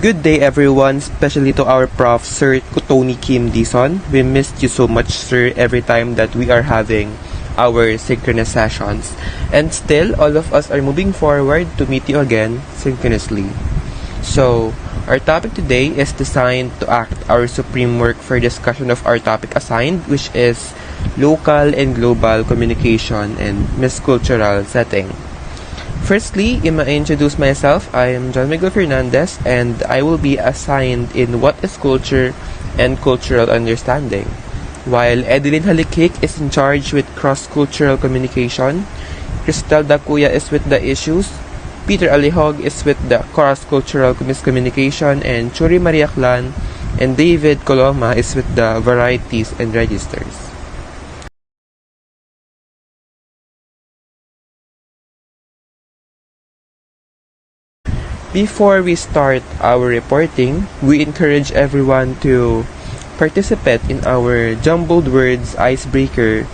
Good day everyone, especially to our Prof. Sir Tony Kim Dison. We missed you so much, sir, every time that we are having our synchronous sessions. And still, all of us are moving forward to meet you again synchronously. So, our topic today is designed to act our supreme work for discussion of our topic assigned, which is local and global communication and miscultural setting. Firstly, I introduce myself. I am John Miguel Fernandez, and I will be assigned in what is culture and cultural understanding, while Edeline Halikik is in charge with cross-cultural communication, Cristel Dacuya is with the issues, Peter Alihog is with the cross-cultural miscommunication, and Churi Maria Clan and David Coloma is with the varieties and registers. Before we start our reporting, we encourage everyone to participate in our jumbled words icebreaker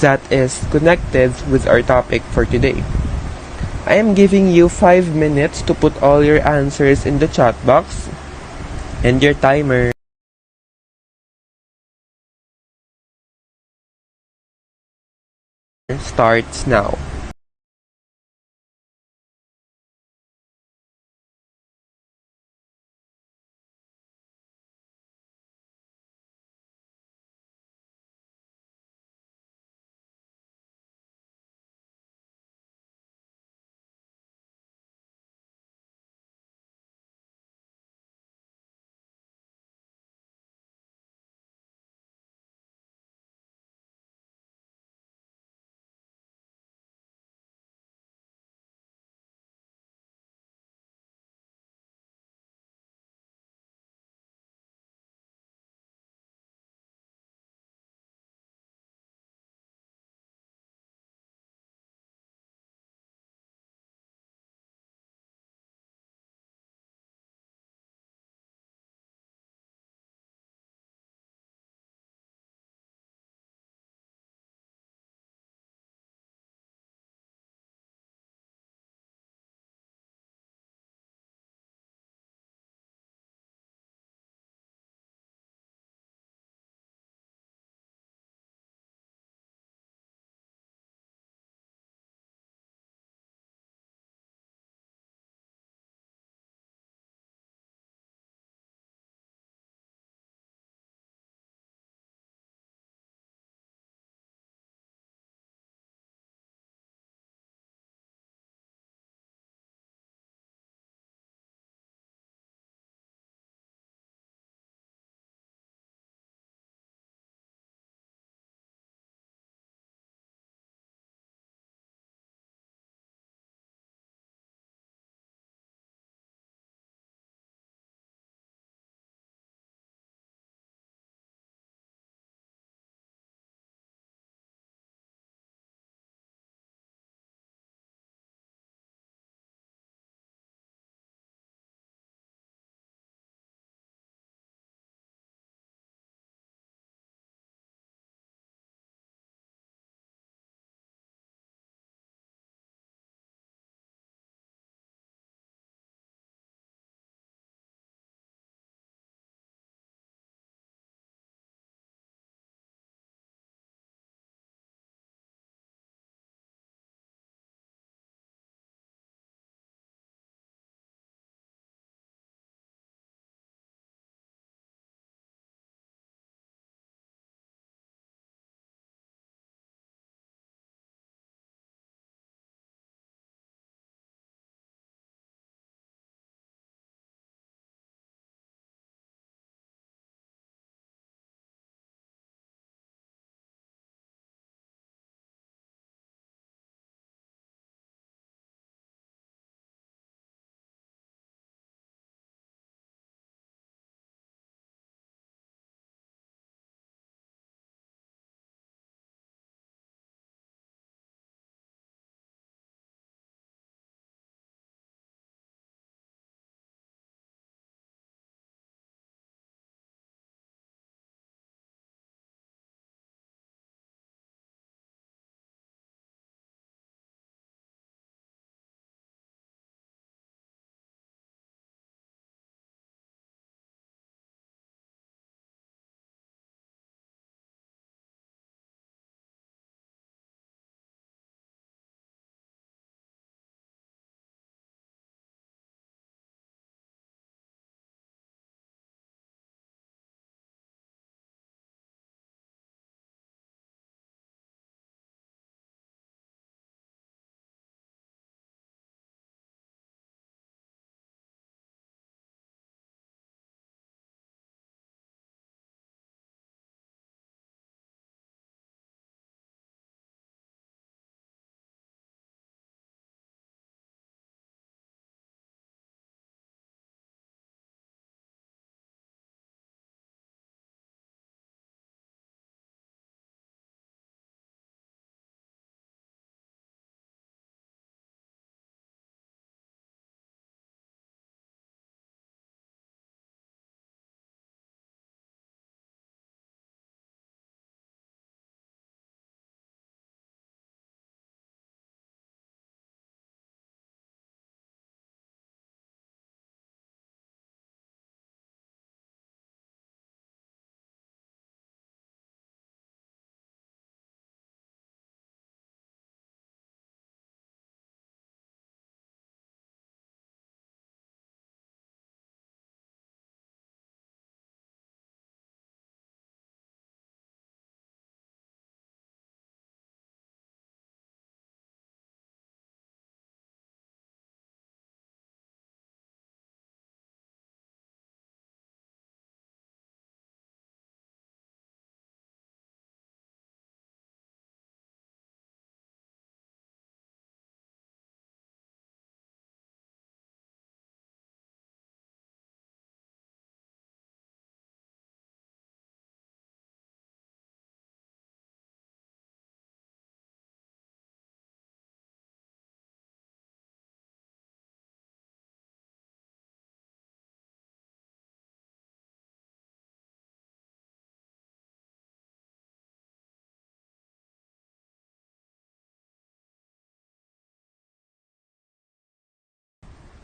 that is connected with our topic for today. I am giving you 5 minutes to put all your answers in the chat box, and your timer starts now.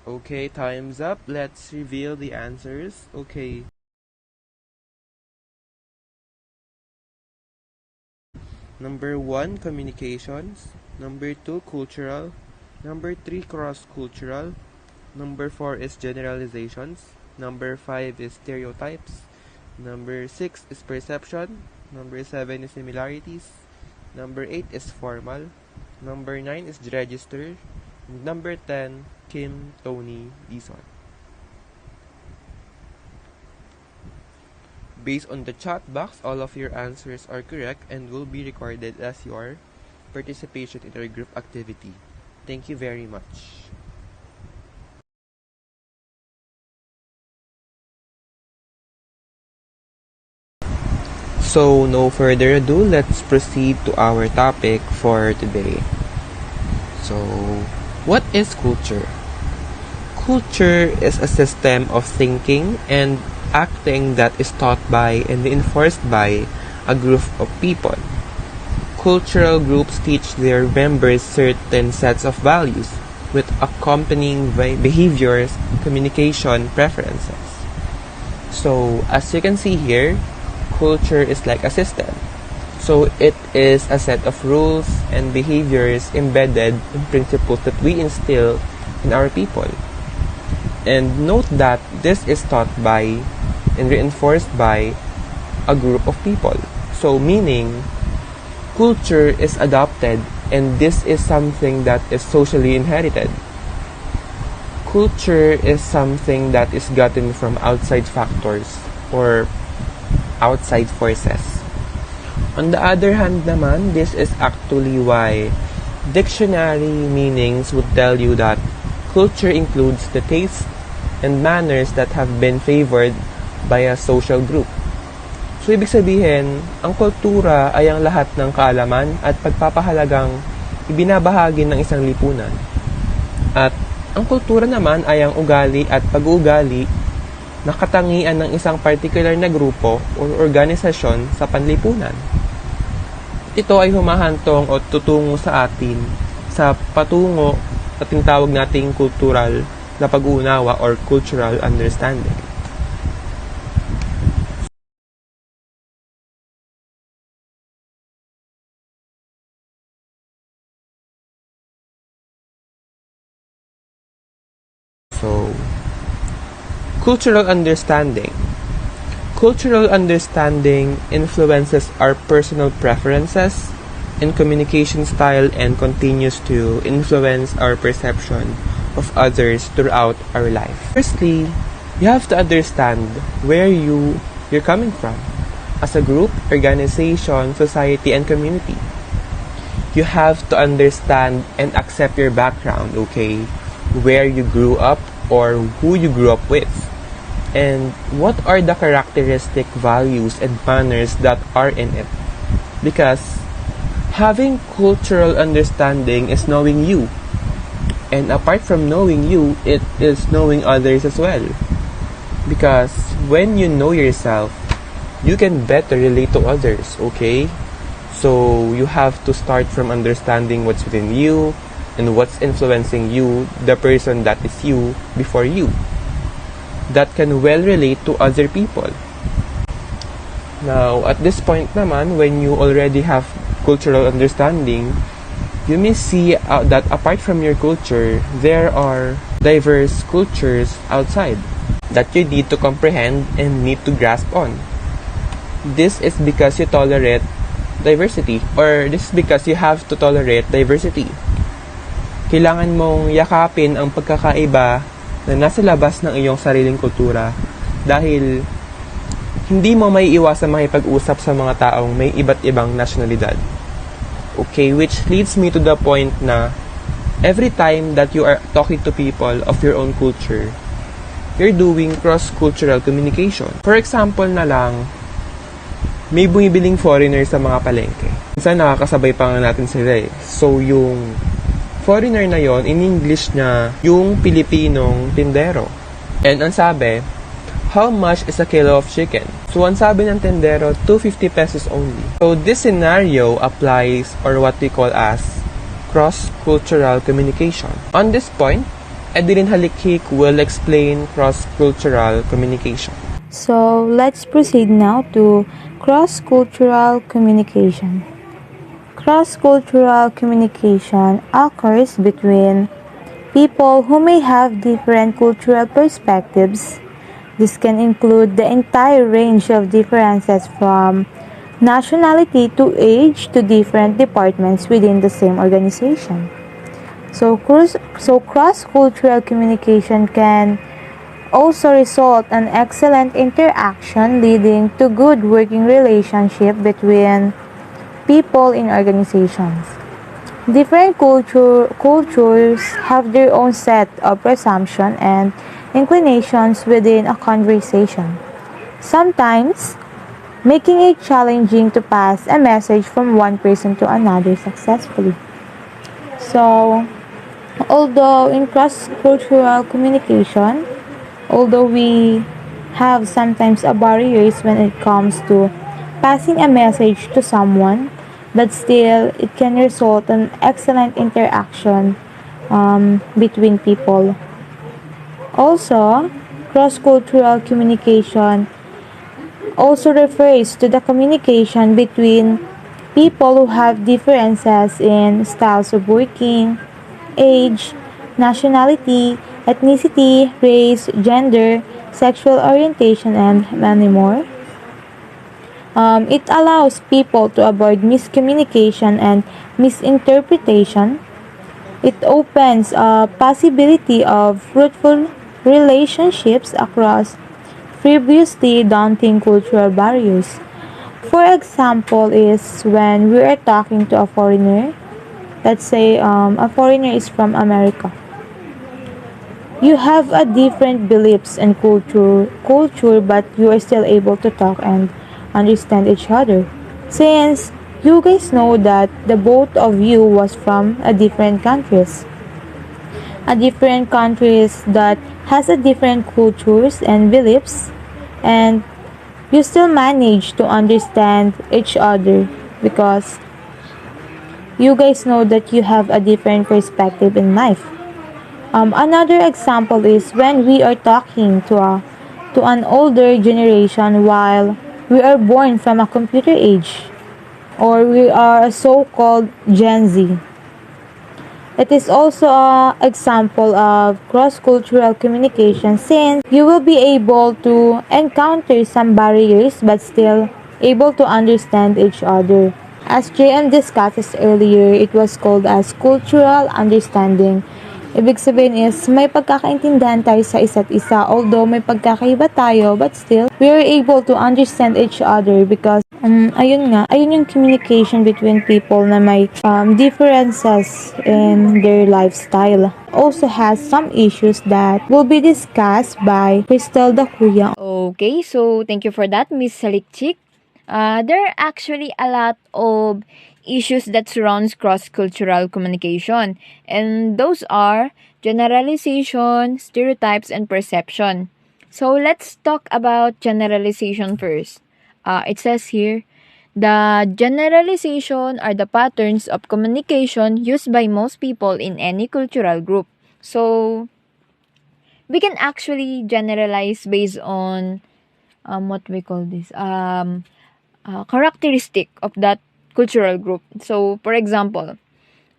Okay, time's up. Let's reveal the answers. Okay. Number 1, communications. Number 2, cultural. Number 3, cross-cultural. Number 4 is generalizations. Number 5 is stereotypes. Number 6 is perception. Number 7 is similarities. Number 8 is formal. Number 9 is register. Number 10, Kim, Tony, Dison. Based on the chat box, all of your answers are correct and will be recorded as your participation in our group activity. Thank you very much. So, no further ado, let's proceed to our topic for today. So, what is culture? Culture is a system of thinking and acting that is taught by and reinforced by a group of people. Cultural groups teach their members certain sets of values with accompanying behaviors, communication, preferences. So, as you can see here, culture is like a system. So, it is a set of rules and behaviors embedded in principles that we instill in our people. And note that this is taught by and reinforced by a group of people. So, meaning, culture is adopted and this is something that is socially inherited. Culture is something that is gotten from outside factors or outside forces. On the other hand naman, this is actually why dictionary meanings would tell you that culture includes the tastes and manners that have been favored by a social group. So, ibig sabihin, ang kultura ay ang lahat ng kaalaman at pagpapahalagang ibinabahagi ng isang lipunan. At ang kultura naman ay ang ugali at pag-uugali na katangian ng isang particular na grupo o organisasyon sa panlipunan. Ito ay humahantong o tutungo sa atin sa patungo sa tinatawag nating kultural na pag-uunawa or cultural understanding. So, cultural understanding. Cultural understanding influences our personal preferences and communication style and continues to influence our perception of others throughout our life. Firstly, you have to understand where you're coming from as a group, organization, society, and community. You have to understand and accept your background, okay? Where you grew up or who you grew up with. And what are the characteristic values and manners that are in it? Because having cultural understanding is knowing you. And apart from knowing you, it is knowing others as well. Because when you know yourself, you can better relate to others, okay? So you have to start from understanding what's within you and what's influencing you, the person that is you before you, that can well relate to other people. Now, at this point naman, when you already have cultural understanding, you may see that apart from your culture, there are diverse cultures outside that you need to comprehend and need to grasp on. This is because you tolerate diversity, or this is because you have to tolerate diversity. Kailangan mong yakapin ang pagkakaiba na nasa labas ng iyong sariling kultura dahil hindi mo may iwasang makipag-usap sa mga taong may iba't ibang nasyonalidad. Okay, which leads me to the point na every time that you are talking to people of your own culture, you're doing cross-cultural communication. For example na lang, may bumibiling foreigner sa mga palengke. Minsan nakakasabay pa nga natin sila eh. So yung foreigner na yon, in English niya, yung Pilipinong tindero. And ang sabi, how much is a kilo of chicken? So ang sabi ng tindero, 250 pesos only. So this scenario applies or what we call as cross-cultural communication. On this point, Edilin Halikhik will explain cross-cultural communication. So let's proceed now to cross-cultural communication. Cross-cultural communication occurs between people who may have different cultural perspectives. This can include the entire range of differences from nationality to age to different departments within the same organization. So cross-cultural communication can also result in excellent interaction leading to good working relationship between people in organizations. Different cultures have their own set of presumptions and inclinations within a conversation, sometimes making it challenging to pass a message from one person to another successfully. So, although in cross-cultural communication, although we have sometimes a barriers when it comes to passing a message to someone, but still it can result in excellent interaction between people. Also, cross-cultural communication also refers to the communication between people who have differences in styles of working, age, nationality, ethnicity, race, gender, sexual orientation, and many more. It allows people to avoid miscommunication and misinterpretation. It opens a possibility of fruitful relationships across previously daunting cultural barriers. For example, is when we are talking to a foreigner. Let's say a foreigner is from America. You have a different beliefs and culture, but you are still able to talk and understand each other. Since you guys know that the both of you was from a different countries that has a different cultures and beliefs, and you still manage to understand each other because you guys know that you have a different perspective in life. Another example is when we are talking to an older generation while we are born from a computer age, or we are a so-called Gen Z. It is also an example of cross-cultural communication since you will be able to encounter some barriers but still able to understand each other. As JM discussed earlier, it was called as cultural understanding. Ibig sabihin is may pagkakaintindihan tayo sa isa't isa, although may pagkakaiba tayo, but still, we are able to understand each other because ayun yung communication between people na may differences in their lifestyle. Also has some issues that will be discussed by Crystal Dakuya. Okay, so thank you for that, Miss Salikchik. There are actually a lot of issues that surrounds cross-cultural communication, and those are generalization, stereotypes, and perception. So let's talk about generalization first. It says here, the generalization are the patterns of communication used by most people in any cultural group. So we can actually generalize based on what we call this characteristic of that cultural group. So, for example,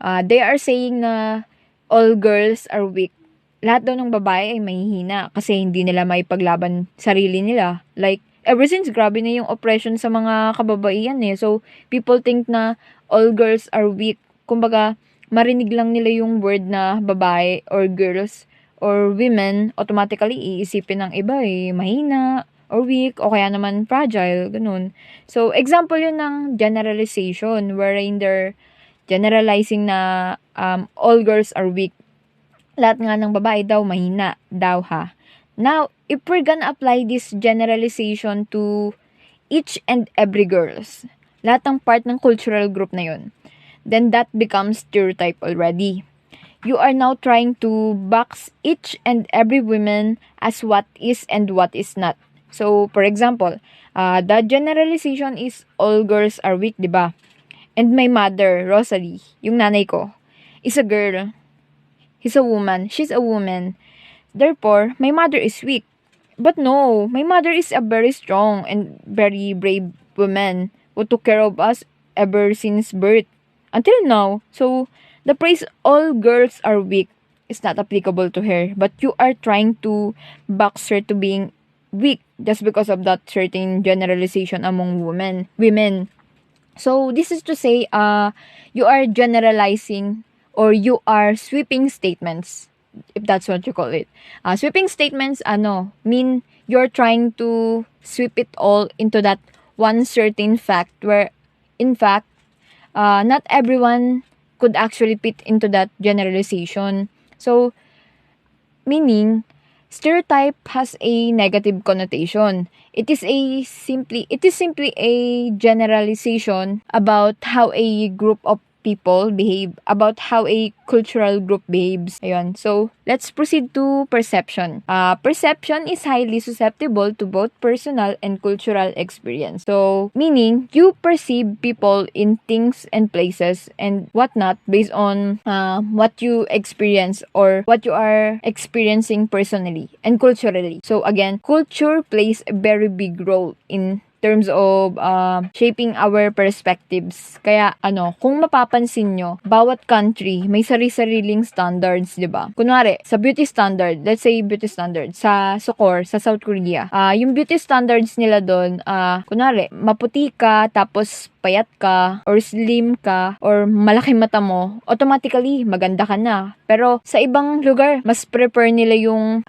they are saying na all girls are weak. Lahat daw ng babae ay mahihina kasi hindi nila maipaglaban sarili nila. Like, ever since, grabe na yung oppression sa mga kababaihan eh. So, people think na all girls are weak. Kumbaga, marinig lang nila yung word na babae or girls or women, automatically iisipin ng iba eh, mahina, or weak, o kaya naman fragile, ganun. So, example yun ng generalization, wherein they're generalizing na all girls are weak. Lahat nga ng babae daw mahina, daw ha. Now, if we're gonna apply this generalization to each and every girls, lahat ng part ng cultural group na yun, then that becomes stereotype already. You are now trying to box each and every woman as what is and what is not. So, for example, the generalization is all girls are weak, di ba? And my mother, Rosalie, yung nanay ko, is a girl. he's a woman, she's a woman. Therefore, my mother is weak. But no, my mother is a very strong and very brave woman who took care of us ever since birth until now. So, the phrase all girls are weak is not applicable to her. But you are trying to box her to being weak just because of that certain generalization among women. So, this is to say, you are generalizing or you are sweeping statements, if that's what you call it. Sweeping statements, mean you're trying to sweep it all into that one certain fact where, in fact, not everyone could actually fit into that generalization. So, meaning, stereotype has a negative connotation. It is simply a generalization about how a group of people behave, about how a cultural group behaves. Ayun. So, let's proceed to perception. Perception is highly susceptible to both personal and cultural experience. So, meaning, you perceive people in things and places and whatnot based on what you experience or what you are experiencing personally and culturally. So, again, culture plays a very big role in terms of shaping our perspectives. Kaya kung mapapansin nyo, bawat country may sari-sariling standards, 'di ba? Kunwari, sa beauty standard, let's say beauty standard sa Sukor, sa South Korea. Yung beauty standards nila doon, kunwari, maputi ka tapos payat ka or slim ka or malaki mata mo, automatically maganda ka na. Pero sa ibang lugar, mas prefer nila yung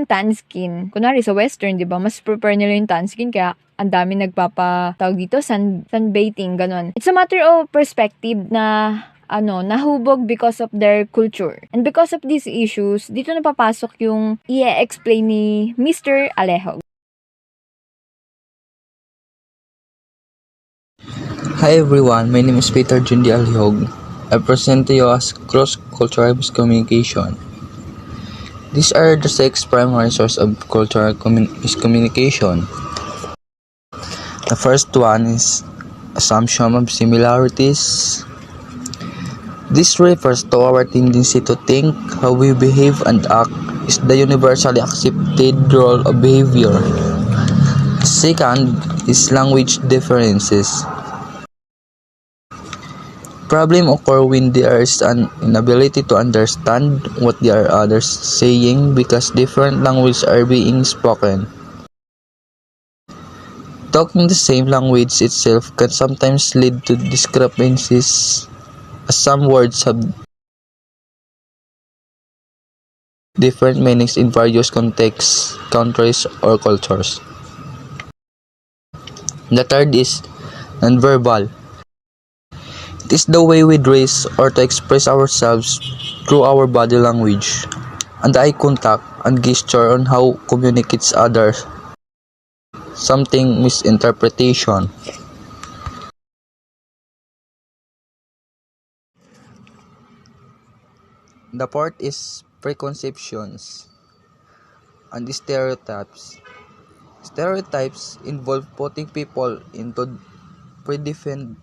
tan skin. Kunwari sa western, 'di ba? Mas prefer nila yung tan skin kaya ang dami nagpapatawag dito sunbathing ganon. It's a matter of perspective na nahubog because of their culture. And because of these issues, dito napapasok yung i-explain ni Mr. Alejo. Hi everyone, my name is Peter Jundi Alihog. I present to you as CrossCultural Communication. These are the 6 primary sources of cultural communication. The first one is assumption of similarities. This refers to our tendency to think how we behave and act is the universally accepted role of behavior. Second is language differences. Problem occur when there is an inability to understand what the others saying because different languages are being spoken. Talking the same language itself can sometimes lead to discrepancies as some words have different meanings in various contexts, countries, or cultures. The third is nonverbal. It is the way we dress or to express ourselves through our body language, and eye contact and gesture on how communicates others. Something misinterpretation. The fourth is preconceptions and stereotypes. Stereotypes involve putting people into predefined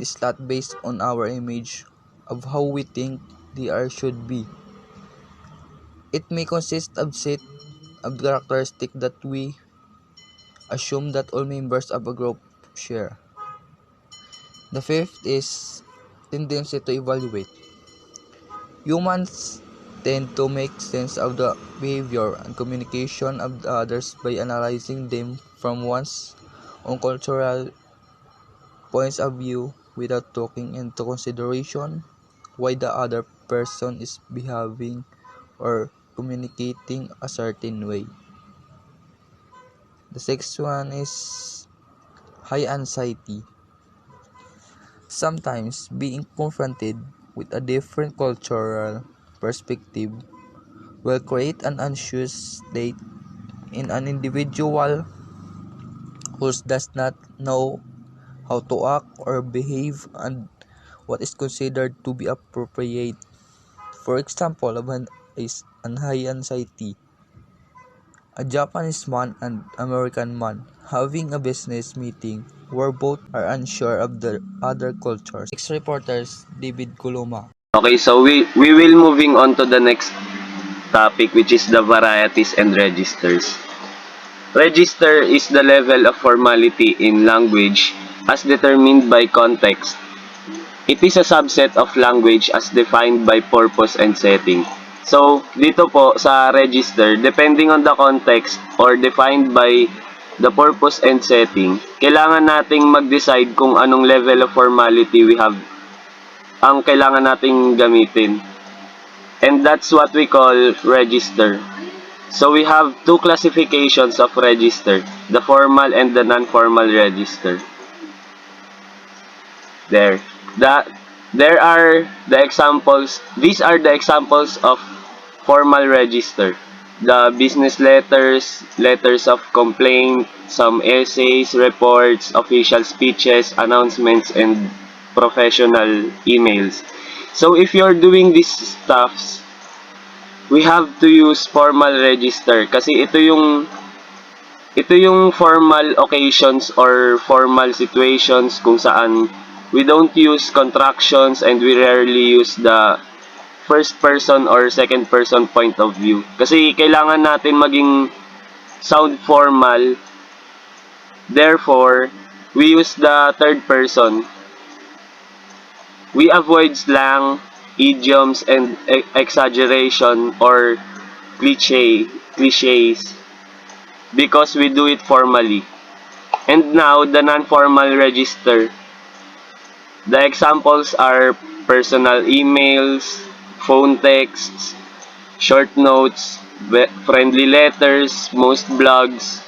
slot based on our image of how we think they are should be. It may consist of set of characteristics that we assume that all members of a group share. The fifth is tendency to evaluate. Humans tend to make sense of the behavior and communication of the others by analyzing them from one's own cultural points of view without taking into consideration why the other person is behaving or communicating a certain way. The sixth one is high anxiety. Sometimes being confronted with a different cultural perspective will create an anxious state in an individual who does not know how to act or behave and what is considered to be appropriate. For example, is an high anxiety. A Japanese man and American man having a business meeting where both are unsure of the other cultures. Next reporters David Kuluma. Okay, so we will moving on to the next topic, which is the varieties and registers. Register is the level of formality in language as determined by context. It is a subset of language as defined by purpose and setting. So, dito po sa register, depending on the context or defined by the purpose and setting, kailangan nating mag-decide kung anong level of formality we have ang kailangan nating gamitin. And that's what we call register. So we have two classifications of register, the formal and the non-formal register. There. That there are the examples. These are the examples of formal register. The business letters, letters of complaint, some essays, reports, official speeches, announcements, and professional emails. So if you're doing these stuffs, we have to use formal register kasi ito yung formal occasions or formal situations kung saan we don't use contractions and we rarely use the first person or second person point of view. Kasi kailangan natin maging sound formal. Therefore, we use the third person. We avoid slang, idioms, and exaggeration or cliches because we do it formally. And now, the non-formal register. The examples are personal emails, phone texts, short notes, friendly letters, most blogs,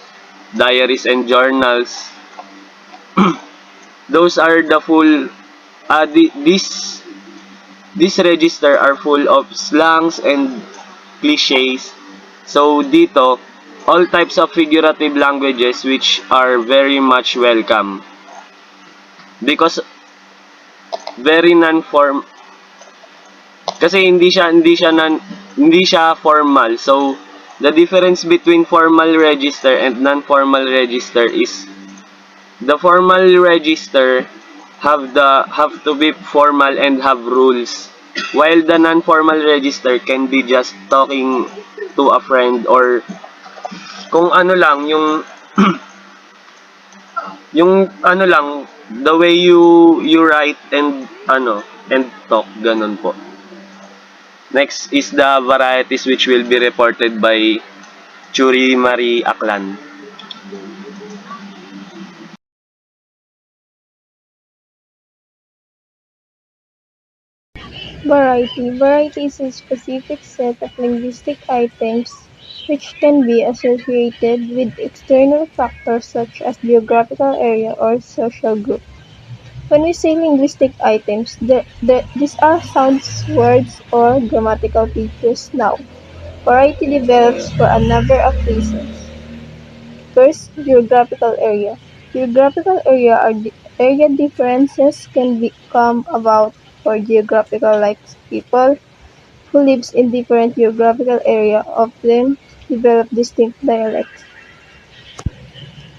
diaries and journals. Those are the full this register are full of slangs and cliches. So dito, all types of figurative languages which are very much welcome. Because very non-form kasi hindi siya formal. So the difference between formal register and non-formal register is the formal register have to be formal and have rules, while the non-formal register can be just talking to a friend or kung ano lang yung ano lang the way you write and talk, ganun po. Next is the varieties which will be reported by Churi Marie Aklan. Variety. Variety is a specific set of linguistic items which can be associated with external factors such as geographical area or social group. When we say linguistic items, these are sounds, words, or grammatical features. Now, variety develops for a number of reasons. First, geographical area. Geographical area differences can come about for geographical like people who lives in different geographical area often develop distinct dialects.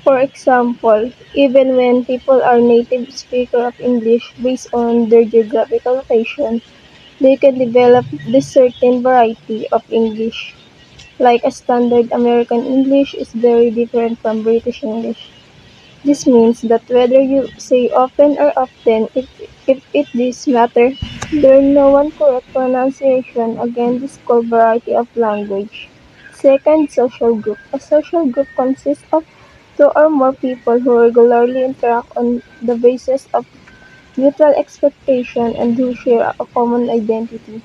For example, even when people are native speaker of English based on their geographical location, they can develop this certain variety of English. Like a standard American English is very different from British English. This means that whether you say often or often, if it does matter, there is no one correct pronunciation. Again, this called variety of language. Second, social group. A social group consists of two or more people who regularly interact on the basis of mutual expectation and who share a common identity,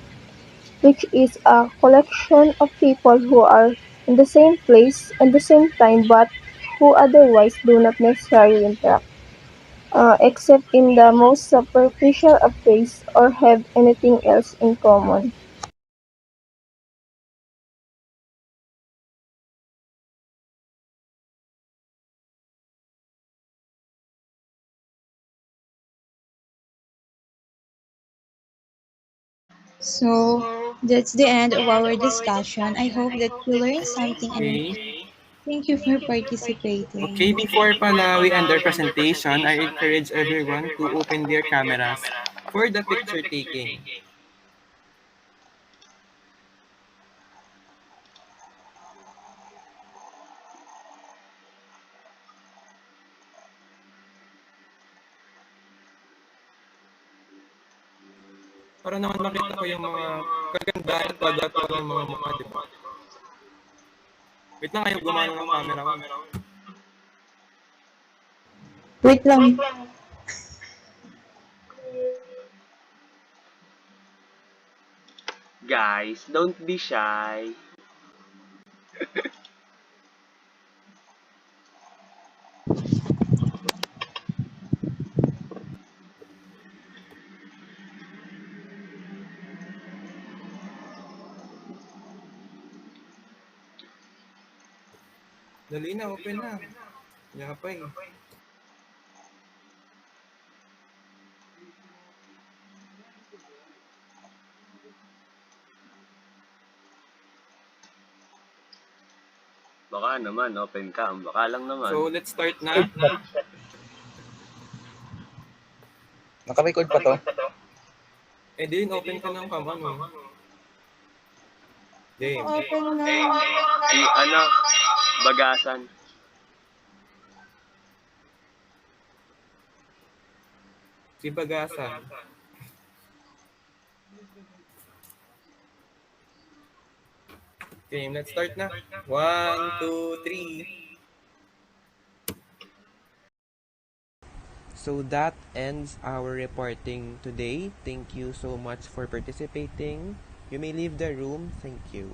which is a collection of people who are in the same place at the same time but who otherwise do not necessarily interact, except in the most superficial of ways or have anything else in common. So that's the end of our discussion. I hope that you learned something. Okay. Thank you for Okay, participating. before pala we end our presentation, I encourage everyone to open their cameras for the picture taking. Para naman makita ko yung mga kagandahan at kagatuhan ng mga mukha, di ba? Wait lang kayo, gumana ng camera ko. Wait lang. Guys, don't be shy. Dali na, open na. Yapay. Baka naman, open cam. Baka lang naman. So, let's start na. Naka-record pa to? Eh, din, open ka ng cam, ano? Game. Open na. Si, bagasan. Si Bagasan. Okay, let's start na. 1, 2, 3. So that ends our reporting today. Thank you so much for participating. You may leave the room. Thank you.